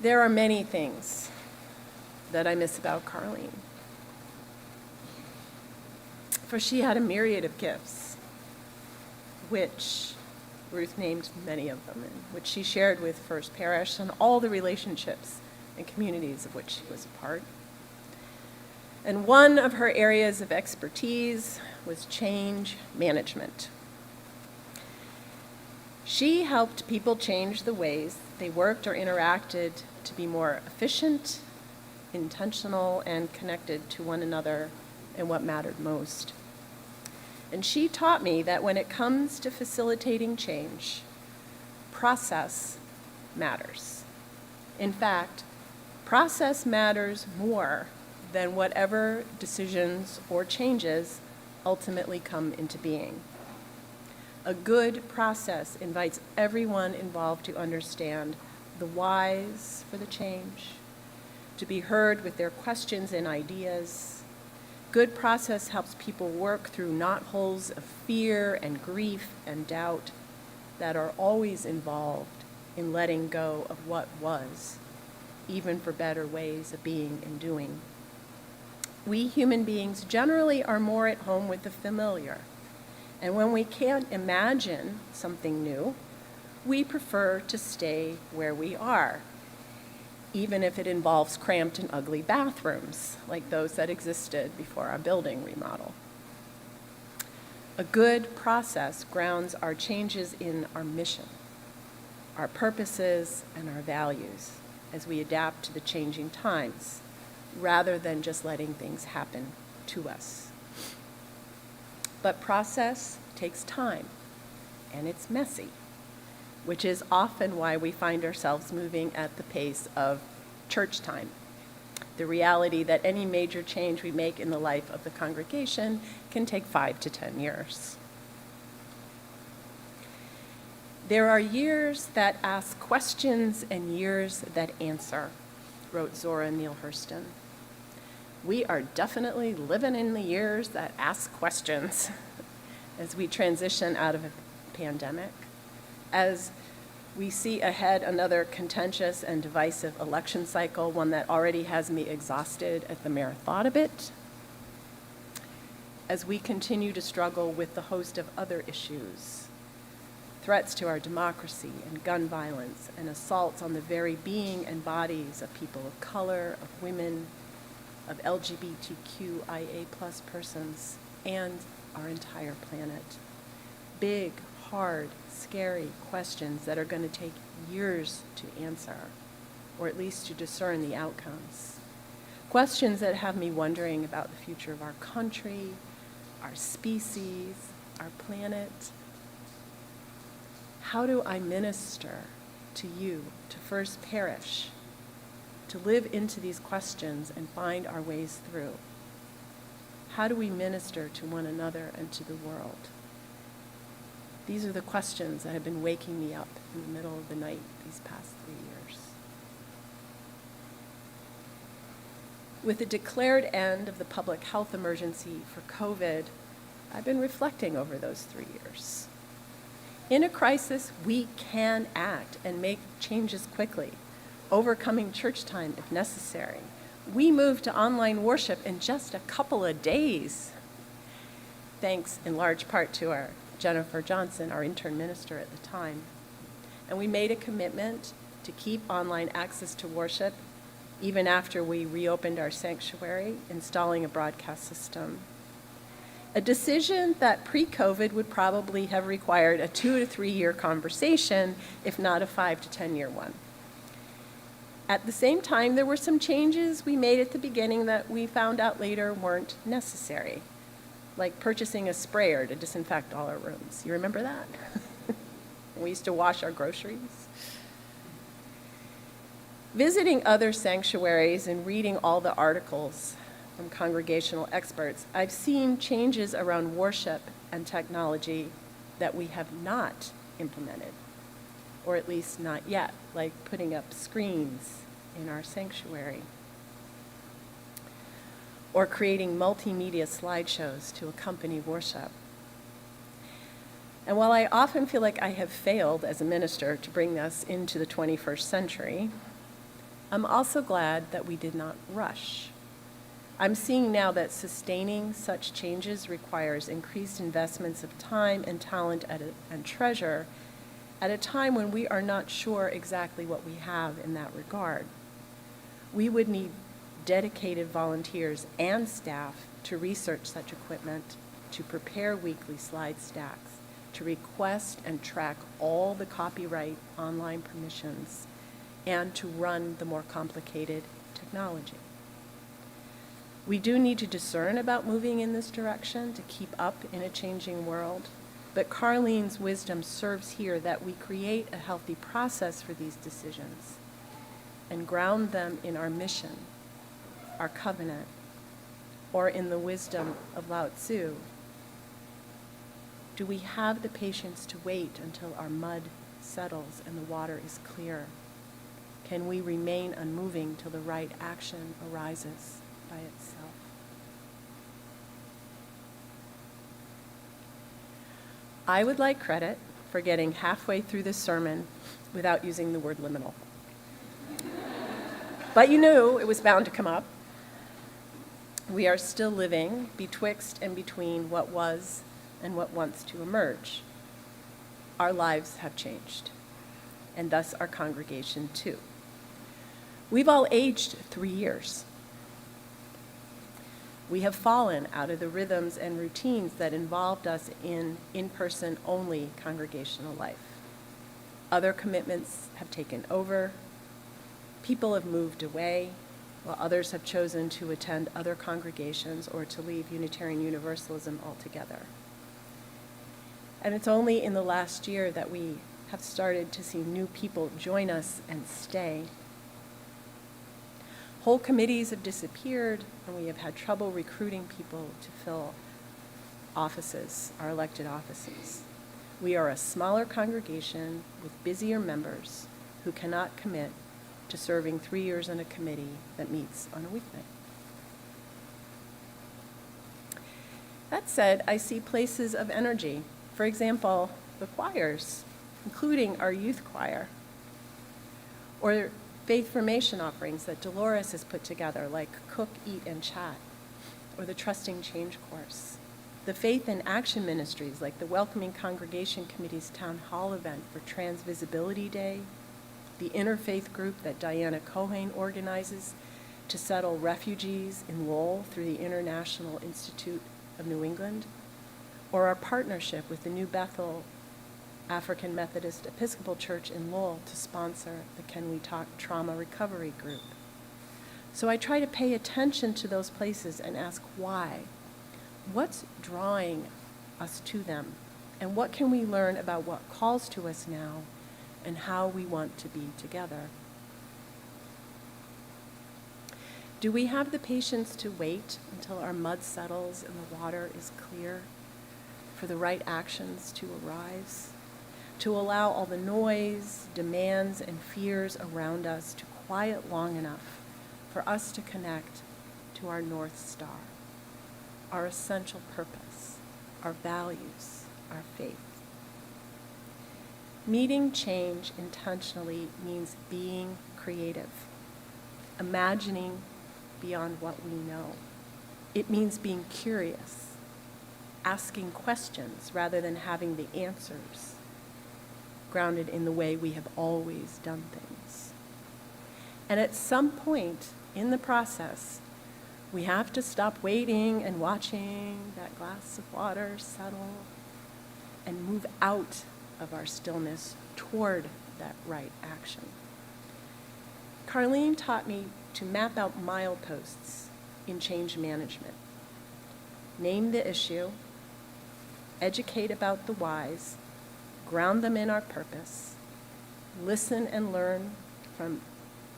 There are many things that I miss about Carlene. For she had a myriad of gifts, which Ruth named many of them, and which she shared with First Parish and all the relationships and communities of which she was a part. And one of her areas of expertise was change management. She helped people change the ways they worked or interacted to be more efficient, intentional, and connected to one another in what mattered most. And she taught me that when it comes to facilitating change, process matters. In fact, process matters more than whatever decisions or changes ultimately come into being. A good process invites everyone involved to understand the whys for the change, to be heard with their questions and ideas. Good process helps people work through knotholes of fear and grief and doubt that are always involved in letting go of what was, even for better ways of being and doing. We human beings generally are more at home with the familiar. And when we can't imagine something new, we prefer to stay where we are, even if it involves cramped and ugly bathrooms, like those that existed before our building remodel. A good process grounds our changes in our mission, our purposes, and our values as we adapt to the changing times, rather than just letting things happen to us. But process takes time, and it's messy, which is often why we find ourselves moving at the pace of church time, the reality that any major change we make in the life of the congregation can take 5 to 10 years. There are years that ask questions and years that answer, wrote Zora Neale Hurston. We are definitely living in the years that ask questions as we transition out of a pandemic, as we see ahead another contentious and divisive election cycle, one that already has me exhausted at the mere thought of it, as we continue to struggle with the host of other issues, threats to our democracy and gun violence and assaults on the very being and bodies of people of color, of women, of LGBTQIA+ persons, and our entire planet. Big, hard, scary questions that are going to take years to answer, or at least to discern the outcomes. Questions that have me wondering about the future of our country, our species, our planet. How do I minister to you, to First Parish, to live into these questions and find our ways through? How do we minister to one another and to the world? These are the questions that have been waking me up in the middle of the night these past 3 years. With the declared end of the public health emergency for COVID, I've been reflecting over those 3 years. In a crisis, we can act and make changes quickly, overcoming church time if necessary. We moved to online worship in just a couple of days, thanks in large part to our Jennifer Johnson, our intern minister at the time. And we made a commitment to keep online access to worship even after we reopened our sanctuary, installing a broadcast system. A decision that pre-COVID would probably have required a 2 to 3 year conversation, if not a 5 to 10 year one. At the same time, there were some changes we made at the beginning that we found out later weren't necessary, like purchasing a sprayer to disinfect all our rooms. You remember that? We used to wash our groceries. Visiting other sanctuaries and reading all the articles from congregational experts, I've seen changes around worship and technology that we have not implemented, or at least not yet, like putting up screens in our sanctuary, or creating multimedia slideshows to accompany worship. And while I often feel like I have failed as a minister to bring us into the 21st century, I'm also glad that we did not rush. I'm seeing now that sustaining such changes requires increased investments of time and talent and treasure at a time when we are not sure exactly what we have in that regard. We would need dedicated volunteers and staff to research such equipment, to prepare weekly slide stacks, to request and track all the copyright online permissions, and to run the more complicated technology. We do need to discern about moving in this direction to keep up in a changing world, but Carlene's wisdom serves here that we create a healthy process for these decisions and ground them in our mission, our covenant, or in the wisdom of Lao Tzu. Do we have the patience to wait until our mud settles and the water is clear? Can we remain unmoving till the right action arises by itself? I would like credit for getting halfway through this sermon without using the word liminal. But you knew it was bound to come up. We are still living betwixt and between what was and what wants to emerge. Our lives have changed, and thus our congregation too. We've all aged 3 years. We have fallen out of the rhythms and routines that involved us in-person only congregational life. Other commitments have taken over. People have moved away, while others have chosen to attend other congregations or to leave Unitarian Universalism altogether. And it's only in the last year that we have started to see new people join us and stay. Whole committees have disappeared, and we have had trouble recruiting people to fill offices, our elected offices. We are a smaller congregation with busier members who cannot commit to serving 3 years on a committee that meets on a weeknight. That said, I see places of energy. For example, the choirs, including our youth choir, or faith formation offerings that Dolores has put together, like Cook, Eat, and Chat, or the Trusting Change course. The faith and action ministries, like the Welcoming Congregation Committee's Town Hall event for Trans Visibility Day, the interfaith group that Diana Cohen organizes to settle refugees in Lowell through the International Institute of New England, or our partnership with the New Bethel African Methodist Episcopal Church in Lowell to sponsor the Can We Talk Trauma Recovery Group. So I try to pay attention to those places and ask why. What's drawing us to them? And what can we learn about what calls to us now and how we want to be together? Do we have the patience to wait until our mud settles and the water is clear for the right actions to arise? To allow all the noise, demands, and fears around us to quiet long enough for us to connect to our North Star, our essential purpose, our values, our faith. Meeting change intentionally means being creative, imagining beyond what we know. It means being curious, asking questions rather than having the answers, grounded in the way we have always done things. And at some point in the process, we have to stop waiting and watching that glass of water settle and move out of our stillness toward that right action. Carlene taught me to map out mileposts in change management. Name the issue, educate about the whys, ground them in our purpose, listen and learn from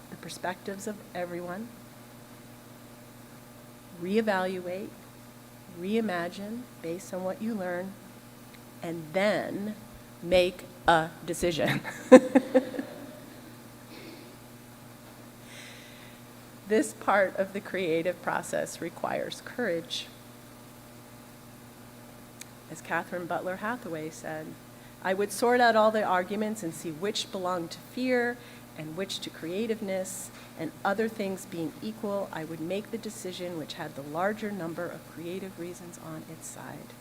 the perspectives of everyone, reevaluate, reimagine based on what you learn, and then make a decision. This part of the creative process requires courage. As Catherine Butler Hathaway said, I would sort out all the arguments and see which belonged to fear and which to creativeness, and other things being equal, I would make the decision which had the larger number of creative reasons on its side.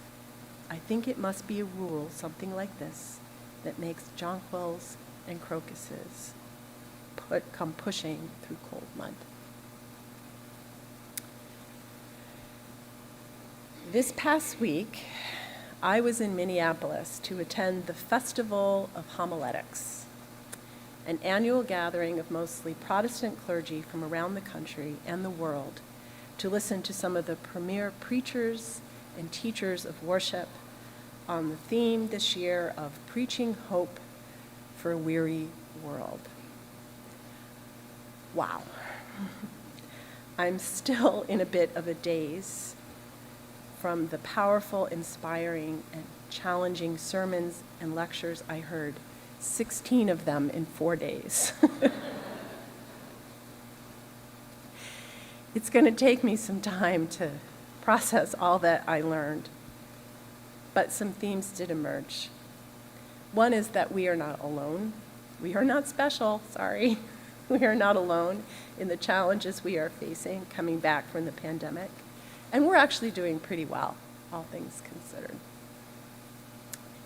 I think it must be a rule, something like this, that makes jonquils and crocuses come pushing through cold mud. This past week, I was in Minneapolis to attend the Festival of Homiletics, an annual gathering of mostly Protestant clergy from around the country and the world to listen to some of the premier preachers and teachers of worship on the theme this year of preaching hope for a weary world. Wow. I'm still in a bit of a daze from the powerful, inspiring, and challenging sermons and lectures I heard, 16 of them in 4 days. It's going to take me some time to process all that I learned, but some themes did emerge. One is that we are not alone. We are not special, sorry. We are not alone in the challenges we are facing coming back from the pandemic. And we're actually doing pretty well, all things considered.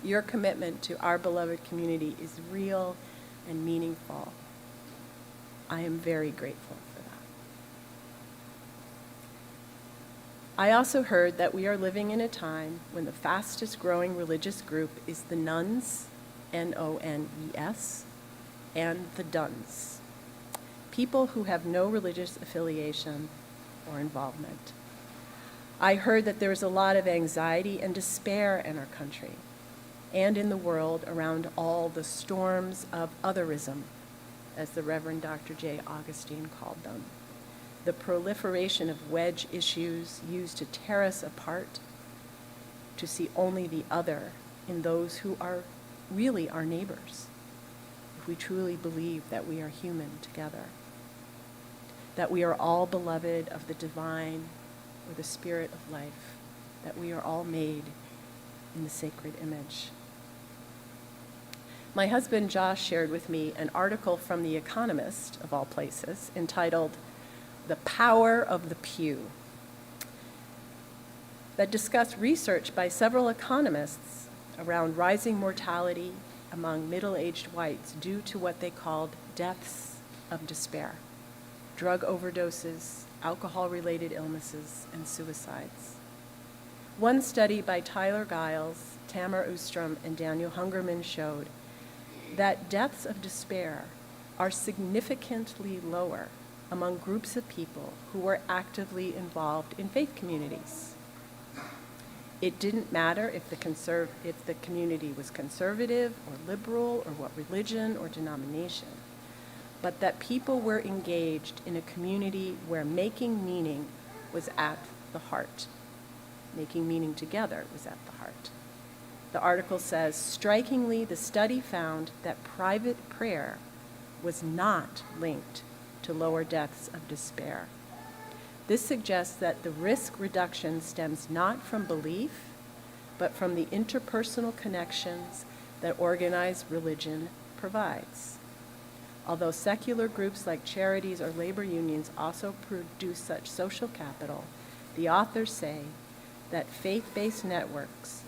Your commitment to our beloved community is real and meaningful. I am very grateful for that. I also heard that we are living in a time when the fastest growing religious group is the nuns, N-O-N-E-S, and the duns, people who have no religious affiliation or involvement. I heard that there is a lot of anxiety and despair in our country and in the world around all the storms of otherism, as the Reverend Dr. J. Augustine called them, the proliferation of wedge issues used to tear us apart, to see only the other in those who are really our neighbors, if we truly believe that we are human together, that we are all beloved of the divine or the spirit of life, that we are all made in the sacred image. My husband Josh shared with me an article from The Economist, of all places, entitled "The Power of the Pew," that discussed research by several economists around rising mortality among middle-aged whites due to what they called deaths of despair, drug overdoses, alcohol-related illnesses, and suicides. One study by Tyler Giles, Tamar Ustrom, and Daniel Hungerman showed that deaths of despair are significantly lower among groups of people who were actively involved in faith communities. It didn't matter if the community was conservative or liberal or what religion or denomination, but that people were engaged in a community where making meaning was at the heart. Making meaning together was at the heart. The article says, strikingly, the study found that private prayer was not linked to lower deaths of despair. This suggests that the risk reduction stems not from belief, but from the interpersonal connections that organized religion provides. Although secular groups like charities or labor unions also produce such social capital, the authors say that faith-based networks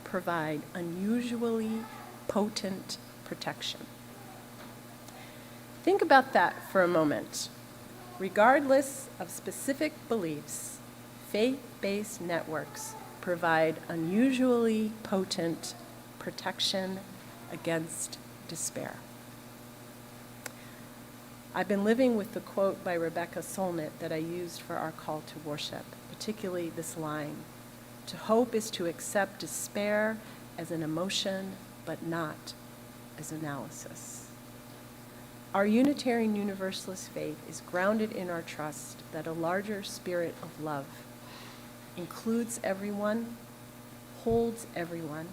provide unusually potent protection. Think about that for a moment. Regardless of specific beliefs, faith-based networks provide unusually potent protection against despair. I've been living with the quote by Rebecca Solnit that I used for our call to worship, particularly this line: "To hope is to accept despair as an emotion, but not as analysis." Our Unitarian Universalist faith is grounded in our trust that a larger spirit of love includes everyone, holds everyone,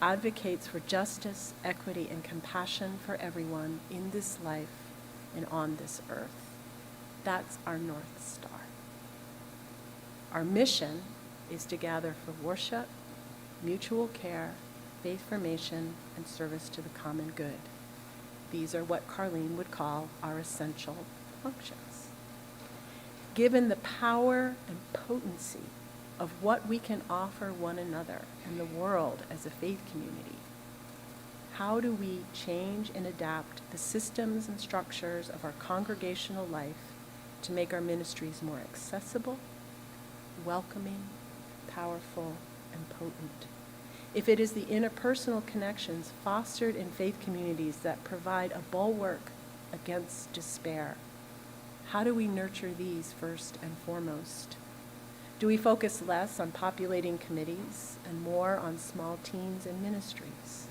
advocates for justice, equity, and compassion for everyone in this life and on this earth. That's our North Star. Our mission is to gather for worship, mutual care, faith formation, and service to the common good. These are what Carlene would call our essential functions. Given the power and potency of what we can offer one another and the world as a faith community, how do we change and adapt the systems and structures of our congregational life to make our ministries more accessible, welcoming, powerful, and potent? If it is the interpersonal connections fostered in faith communities that provide a bulwark against despair, how do we nurture these first and foremost? Do we focus less on populating committees and more on small teams and ministries?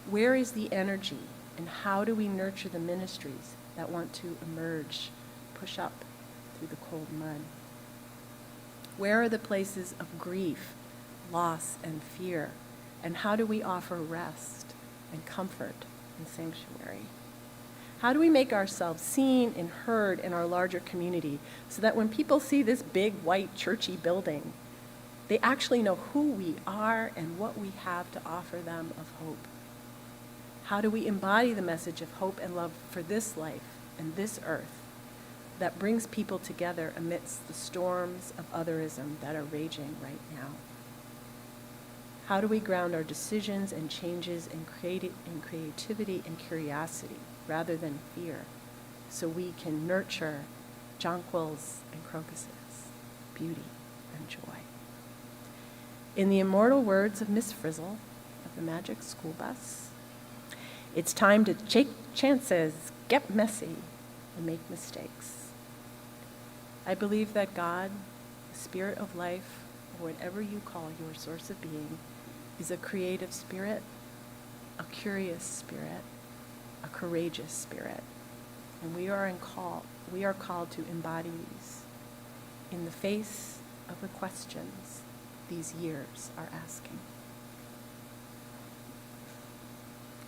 Where is the energy, and how do we nurture the ministries that want to emerge, push up through the cold mud? Where are the places of grief, loss, and fear? And how do we offer rest and comfort and sanctuary? How do we make ourselves seen and heard in our larger community so that when people see this big, white, churchy building, they actually know who we are and what we have to offer them of hope? How do we embody the message of hope and love for this life and this earth that brings people together amidst the storms of otherism that are raging right now? How do we ground our decisions and changes in creativity and curiosity rather than fear, so we can nurture jonquils and crocuses, beauty and joy? In the immortal words of Miss Frizzle of the Magic School Bus, it's time to take chances, get messy, and make mistakes. I believe that God, the spirit of life, or whatever you call your source of being, is a creative spirit, a curious spirit, a courageous spirit. And we are called to embody these in the face of the questions these years are asking.